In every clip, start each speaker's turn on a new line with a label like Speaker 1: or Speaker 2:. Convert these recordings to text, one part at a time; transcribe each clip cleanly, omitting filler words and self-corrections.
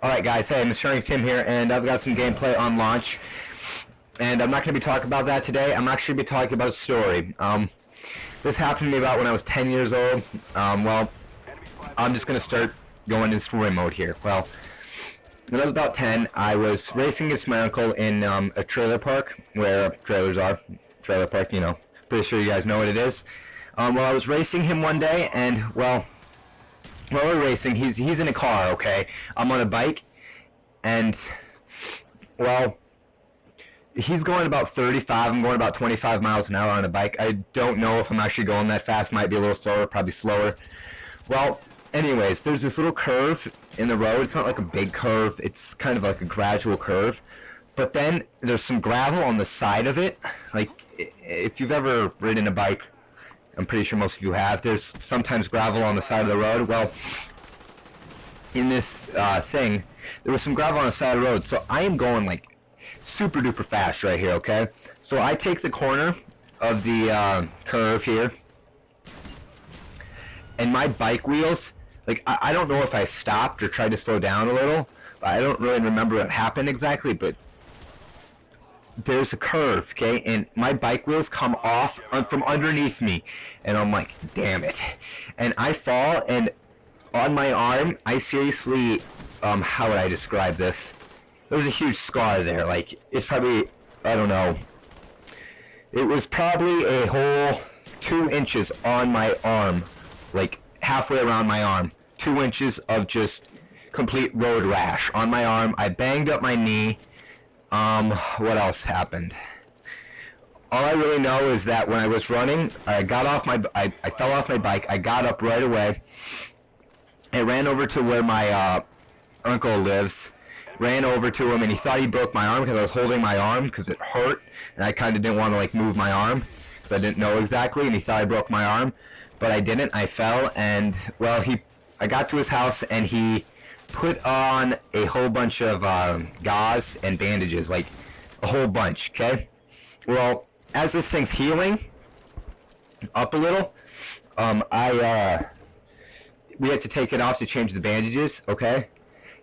Speaker 1: Alright guys, hey, Mr. Tim here, and I've got some gameplay on launch. And I'm not going to be talking about that today. I'm actually going to be talking about a story. This happened to me about when I was 10 years old. Well, I'm just going to start going into story mode here. Well, when I was about 10, I was racing against my uncle in a trailer park, where trailers are. Trailer park, you know. Pretty sure you guys know what it is. Well, I was racing him one day, and, well, while we're racing, he's in a car, okay? I'm on a bike, and, well, he's going about 35, I'm going about 25 miles an hour on a bike. I don't know if I'm actually going that fast, might be a little slower, probably slower. Well, anyways, there's this little curve in the road. It's not like a big curve, it's kind of like a gradual curve. But then, there's some gravel on the side of it. Like, if you've ever ridden a bike, I'm pretty sure most of you have, there's sometimes gravel on the side of the road. Well, in this thing, there was some gravel on the side of the road, so I am going like super duper fast right here, okay? So I take the corner of the curve here, and my bike wheels, like, I don't know if I stopped or tried to slow down a little. I don't really remember what happened exactly, but there's a curve, okay, and my bike wheels come off from underneath me, and I'm like, damn it, and I fall, and on my arm, I seriously, how would I describe this? There was a huge scar there. Like, it's probably, I don't know, it was probably a whole 2 inches on my arm, like, halfway around my arm, 2 inches of just complete road rash on my arm. I banged up my knee. What else happened? All I really know is that when I was running, I got off my, I fell off my bike, I got up right away, I ran over to where my, uncle lives, ran over to him, and he thought he broke my arm because I was holding my arm because it hurt, and I kind of didn't want to, like, move my arm, because I didn't know exactly, and he thought I broke my arm, but I didn't. I fell, and, well, I got to his house, and he put on a whole bunch of gauze and bandages, like a whole bunch, okay? Well, as this thing's healing up a little, we had to take it off to change the bandages, okay?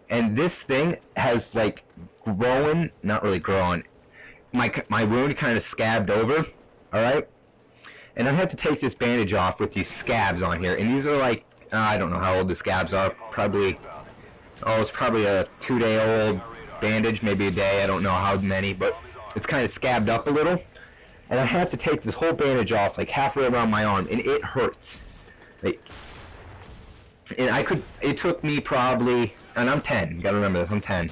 Speaker 1: And this thing has, like, grown, not really grown, my wound kind of scabbed over, alright? And I had to take this bandage off with these scabs on here, and these are like, I don't know how old the scabs are, probably, oh, it's probably a 2-day-old bandage, maybe a day, I don't know how many, but it's kind of scabbed up a little. And I had to take this whole bandage off, like halfway around my arm, and it hurts. Like, and it took me probably, and I'm 10, you gotta remember this, I'm 10.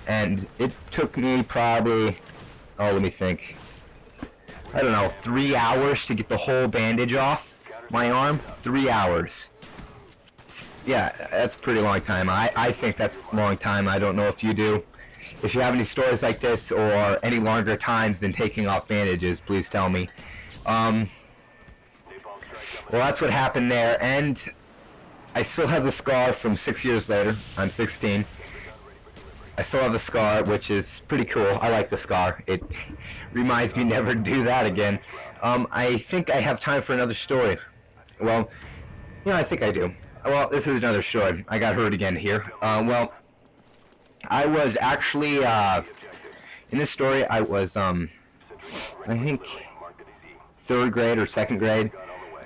Speaker 1: And it took me probably, oh, let me think, I don't know, 3 hours to get the whole bandage off my arm. 3 hours. Yeah, that's a pretty long time. I think that's a long time. I don't know if you do. If you have any stories like this or any longer times than taking off bandages, please tell me. Well, that's what happened there, and I still have the scar from 6 years later. I'm 16. I still have the scar, which is pretty cool. I like the scar. It reminds me never to do that again. I think I have time for another story. Well, yeah, I think I do. Well, this is another story. I got hurt again here. Well, I was actually, in this story, I was, I think, 3rd grade or 2nd grade.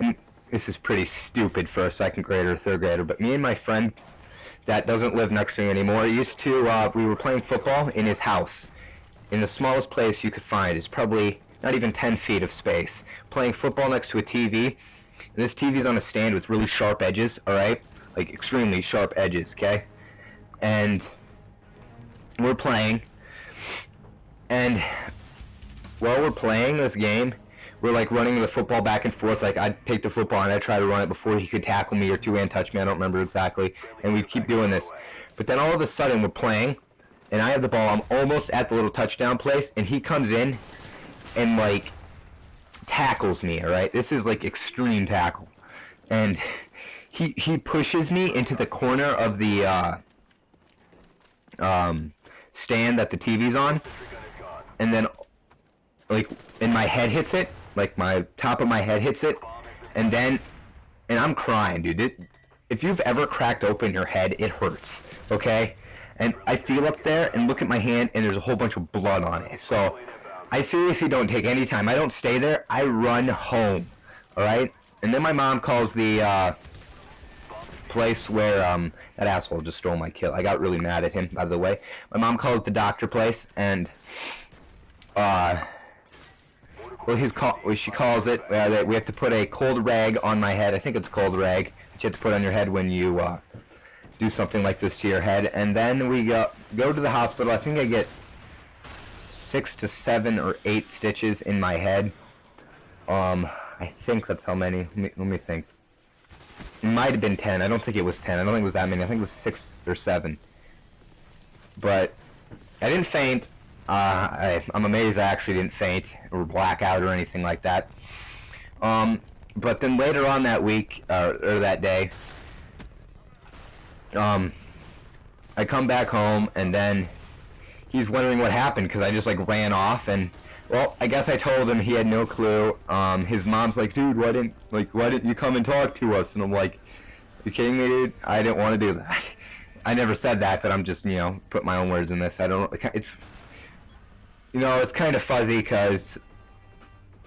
Speaker 1: And this is pretty stupid for a 2nd grader or 3rd grader, but me and my friend that doesn't live next to me anymore used to, we were playing football in his house, in the smallest place you could find. It's probably not even 10 feet of space. Playing football next to a TV. And this TV's on a stand with really sharp edges, alright? Like, extremely sharp edges, okay? And we're playing, and while we're playing this game, we're, like, running the football back and forth. Like, I'd take the football and I'd try to run it before he could tackle me or two-hand touch me. I don't remember exactly. And we'd keep doing this. But then all of a sudden, we're playing, and I have the ball. I'm almost at the little touchdown place, and he comes in and, like, tackles me, alright? This is, like, extreme tackle. And he pushes me into the corner of the, stand that the TV's on, and then, like, and my head hits it, like, my top of my head hits it, and then, and I'm crying, dude. If you've ever cracked open your head, it hurts, okay? and I feel up there and look at my hand, and there's a whole bunch of blood on it. So I seriously don't take any time. I don't stay there. I run home. All right, and then my mom calls the place where that asshole just stole my kill. I got really mad at him, by the way. My mom calls the doctor place, and she calls it that we have to put a cold rag on my head. I think it's a cold rag that you have to put on your head when you do something like this to your head. And then we go to the hospital. I think I get 6 to 7 or 8 stitches in my head. I think that's how many. Let me think. It might have been 10. I don't think it was 10. I don't think it was that many. I think it was 6 or 7. But I didn't faint. I'm amazed I actually didn't faint or black out or anything like that. But then later on that week, or that day, I come back home, and then he's wondering what happened, because I just, like, ran off, and, well, I guess I told him. He had no clue. His mom's like, dude, why didn't you come and talk to us? And I'm like, you kidding me, dude? I didn't want to do that. I never said that, but I'm just, put my own words in this. I don't, it's, it's kind of fuzzy, because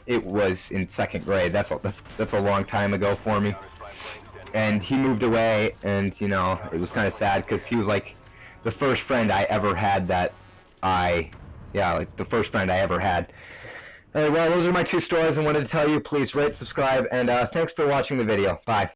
Speaker 1: it was in 2nd grade. That's a long time ago for me. And he moved away, and, it was kind of sad, because he was, like, the first friend I ever had the first friend I ever had. Well, those are my 2 stories I wanted to tell you. Please rate, subscribe, and thanks for watching the video. Bye.